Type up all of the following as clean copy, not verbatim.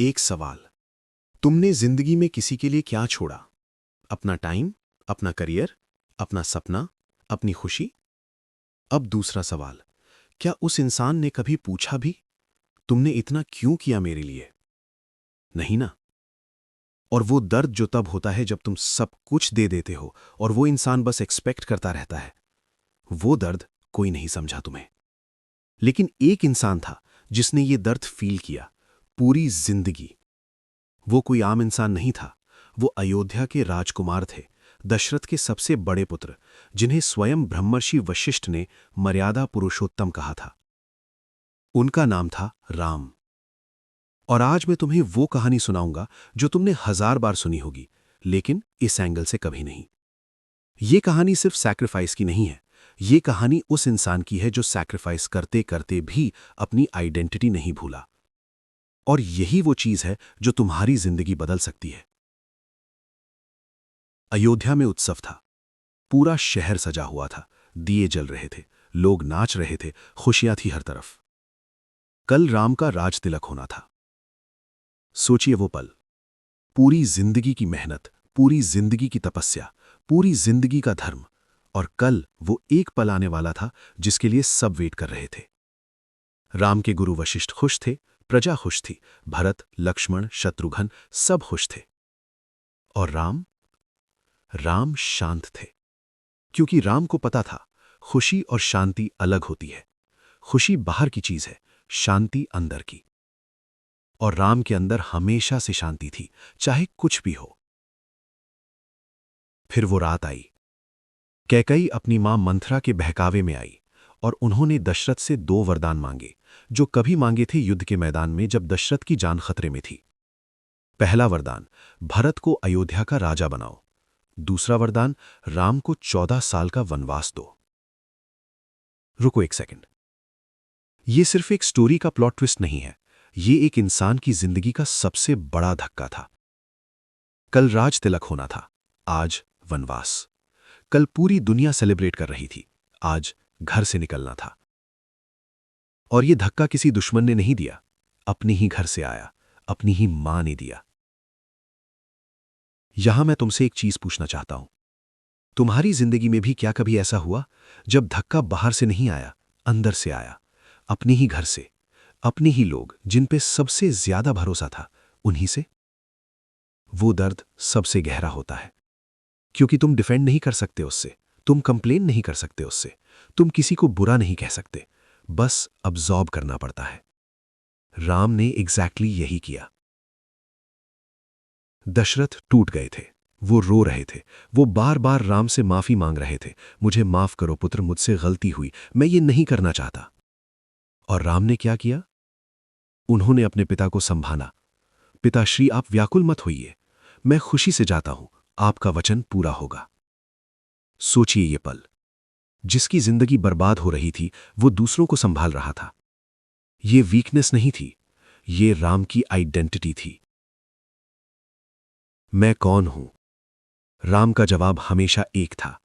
एक सवाल। तुमने जिंदगी में किसी के लिए क्या छोड़ा? अपना टाइम, अपना करियर, अपना सपना, अपनी खुशी। अब दूसरा सवाल, क्या उस इंसान ने कभी पूछा भी, तुमने इतना क्यों किया मेरे लिए? नहीं ना। और वो दर्द जो तब होता है जब तुम सब कुछ दे देते हो और वो इंसान बस एक्सपेक्ट करता रहता है, वो दर्द कोई नहीं समझा तुम्हें। लेकिन एक इंसान था जिसने ये दर्द फील किया पूरी जिंदगी। वो कोई आम इंसान नहीं था। वो अयोध्या के राजकुमार थे, दशरथ के सबसे बड़े पुत्र, जिन्हें स्वयं ब्रह्मर्षि वशिष्ठ ने मर्यादा पुरुषोत्तम कहा था। उनका नाम था राम। और आज मैं तुम्हें वो कहानी सुनाऊंगा जो तुमने 1000 बार सुनी होगी, लेकिन इस एंगल से कभी नहीं। ये कहानी सिर्फ सैक्रिफाइस की नहीं है। ये कहानी उस इंसान की है जो सैक्रिफाइस करते करते भी अपनी आइडेंटिटी नहीं भूला। और यही वो चीज है जो तुम्हारी जिंदगी बदल सकती है। अयोध्या में उत्सव था। पूरा शहर सजा हुआ था, दिए जल रहे थे, लोग नाच रहे थे, खुशियां थी हर तरफ। कल राम का राज तिलक होना था। सोचिए वो पल, पूरी जिंदगी की मेहनत, पूरी जिंदगी की तपस्या, पूरी जिंदगी का धर्म, और कल वो एक पल आने वाला था जिसके लिए सब वेट कर रहे थे। राम के गुरु वशिष्ठ खुश थे, प्रजा खुश थी, भरत, लक्ष्मण, शत्रुघ्न सब खुश थे। और राम शांत थे, क्योंकि राम को पता था खुशी और शांति अलग होती है। खुशी बाहर की चीज है, शांति अंदर की। और राम के अंदर हमेशा से शांति थी, चाहे कुछ भी हो। फिर वो रात आई। कैकई अपनी मां मंथरा के बहकावे में आई और उन्होंने दशरथ से 2 वरदान मांगे, जो कभी मांगे थे युद्ध के मैदान में जब दशरथ की जान खतरे में थी। पहला वरदान, भरत को अयोध्या का राजा बनाओ। दूसरा वरदान, राम को 14 साल का वनवास दो। रुको एक सेकंड। ये सिर्फ एक स्टोरी का प्लॉट ट्विस्ट नहीं है, ये एक इंसान की जिंदगी का सबसे बड़ा धक्का था। कल राज तिलक होना था, आज वनवास। कल पूरी दुनिया सेलिब्रेट कर रही थी, आज घर से निकलना था। और ये धक्का किसी दुश्मन ने नहीं दिया, अपने ही घर से आया, अपनी ही मां ने दिया। यहां मैं तुमसे एक चीज पूछना चाहता हूं। तुम्हारी जिंदगी में भी क्या कभी ऐसा हुआ जब धक्का बाहर से नहीं आया, अंदर से आया, अपने ही घर से, अपने ही लोग जिन पे सबसे ज्यादा भरोसा था, उन्हीं से? वो दर्द सबसे गहरा होता है, क्योंकि तुम डिफेंड नहीं कर सकते उससे, तुम कंप्लेन नहीं कर सकते उससे, तुम किसी को बुरा नहीं कह सकते, बस अब्सॉर्ब करना पड़ता है। राम ने एग्जैक्टली यही किया। दशरथ टूट गए थे, वो रो रहे थे, वो बार बार राम से माफी मांग रहे थे। मुझे माफ करो पुत्र, मुझसे गलती हुई, मैं ये नहीं करना चाहता। और राम ने क्या किया? उन्होंने अपने पिता को संभाला। पिताश्री, आप व्याकुल मत होइए, मैं खुशी से जाता हूं, आपका वचन पूरा होगा। सोचिए ये पल, जिसकी जिंदगी बर्बाद हो रही थी वो दूसरों को संभाल रहा था। ये वीकनेस नहीं थी, ये राम की आइडेंटिटी थी। मैं कौन हूं? राम का जवाब हमेशा एक था,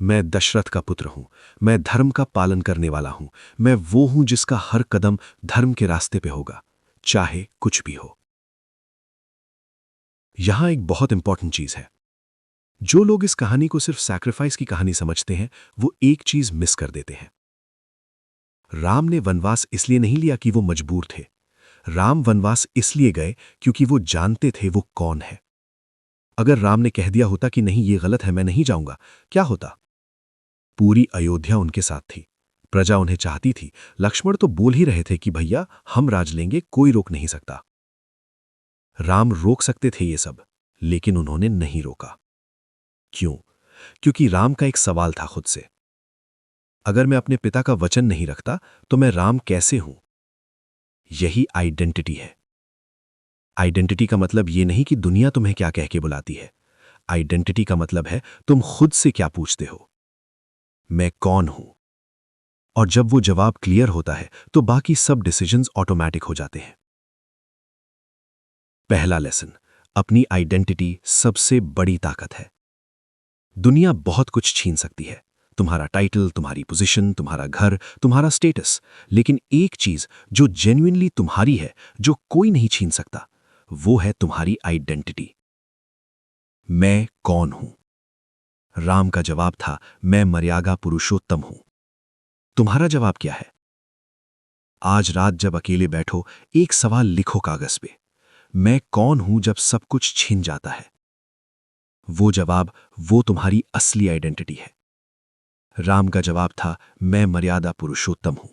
मैं दशरथ का पुत्र हूं, मैं धर्म का पालन करने वाला हूं, मैं वो हूं जिसका हर कदम धर्म के रास्ते पे होगा, चाहे कुछ भी हो। यहां एक बहुत इंपॉर्टेंट चीज है। जो लोग इस कहानी को सिर्फ सैक्रिफाइस की कहानी समझते हैं, वो एक चीज मिस कर देते हैं। राम ने वनवास इसलिए नहीं लिया कि वो मजबूर थे। राम वनवास इसलिए गए क्योंकि वो जानते थे वो कौन है। अगर राम ने कह दिया होता कि नहीं ये गलत है, मैं नहीं जाऊंगा, क्या होता? पूरी अयोध्या उनके साथ थी, प्रजा उन्हें चाहती थी, लक्ष्मण तो बोल ही रहे थे कि भैया हम राज लेंगे, कोई रोक नहीं सकता। राम रोक सकते थे ये सब, लेकिन उन्होंने नहीं रोका। क्यों? क्योंकि राम का एक सवाल था खुद से, अगर मैं अपने पिता का वचन नहीं रखता तो मैं राम कैसे हूं? यही आइडेंटिटी है। आइडेंटिटी का मतलब ये नहीं कि दुनिया तुम्हें क्या कह के बुलाती है। आइडेंटिटी का मतलब है तुम खुद से क्या पूछते हो, मैं कौन हूं? और जब वो जवाब क्लियर होता है तो बाकी सब डिसीजंस ऑटोमेटिक हो जाते हैं। पहला लेसन, अपनी आइडेंटिटी सबसे बड़ी ताकत है। दुनिया बहुत कुछ छीन सकती है, तुम्हारा टाइटल, तुम्हारी पोजीशन, तुम्हारा घर, तुम्हारा स्टेटस, लेकिन एक चीज जो जेन्युइनली तुम्हारी है, जो कोई नहीं छीन सकता, वो है तुम्हारी आइडेंटिटी। मैं कौन हूं? राम का जवाब था, मैं मर्यादा पुरुषोत्तम हूं। तुम्हारा जवाब क्या है? आज रात जब अकेले बैठो, एक सवाल लिखो कागज पे। मैं कौन हूं जब सब कुछ छिन जाता है? वो जवाब, वो तुम्हारी असली आइडेंटिटी है। राम का जवाब था, मैं मर्यादा पुरुषोत्तम हूं।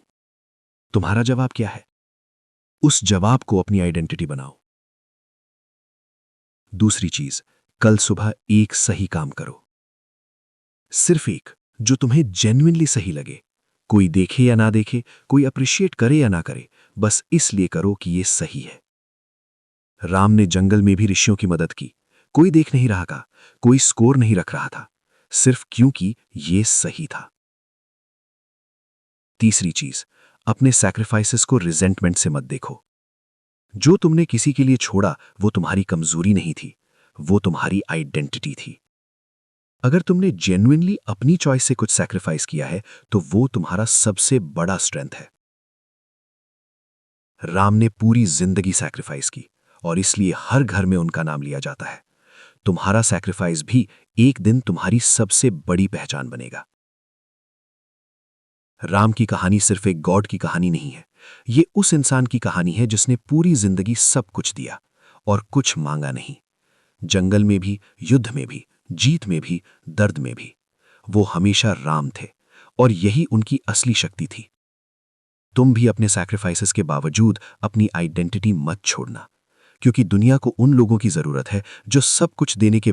तुम्हारा जवाब क्या है? उस जवाब को अपनी आइडेंटिटी बनाओ। दूसरी चीज, कल सुबह एक सही काम करो। सिर्फ एक, जो तुम्हें जेन्युइनली सही लगे। कोई देखे या ना देखे, कोई अप्रिशिएट करे या ना करे, बस इसलिए करो कि ये सही है। राम ने जंगल में भी ऋषियों की मदद की। कोई देख नहीं रहा था, कोई स्कोर नहीं रख रहा था, सिर्फ क्योंकि ये सही था। तीसरी चीज, अपने सैक्रिफाइसेस को रिजेंटमेंट से मत देखो। जो तुमने किसी के लिए छोड़ा, वो तुम्हारी कमजोरी नहीं थी, वो तुम्हारी आइडेंटिटी थी। अगर तुमने जेन्युइनली अपनी चॉइस से कुछ सैक्रिफाइस किया है, तो वो तुम्हारा सबसे बड़ा स्ट्रेंथ है। राम ने पूरी जिंदगी सैक्रिफाइस की, और इसलिए हर घर में उनका नाम लिया जाता है। तुम्हारा सैक्रिफाइस भी एक दिन तुम्हारी सबसे बड़ी पहचान बनेगा। राम की कहानी सिर्फ एक गॉड की कहानी नहीं है, ये उस इंसान की कहानी है जिसने पूरी जिंदगी सब कुछ दिया और कुछ मांगा नहीं। जंगल में भी, युद्ध में भी, जीत में भी, दर्द में भी, वो हमेशा राम थे, और यही उनकी असली शक्ति थी। तुम भी अपने सैक्रिफाइसेस के बावजूद अपनी आइडेंटिटी मत छोड़ना, क्योंकि दुनिया को उन लोगों की जरूरत है जो सब कुछ देने के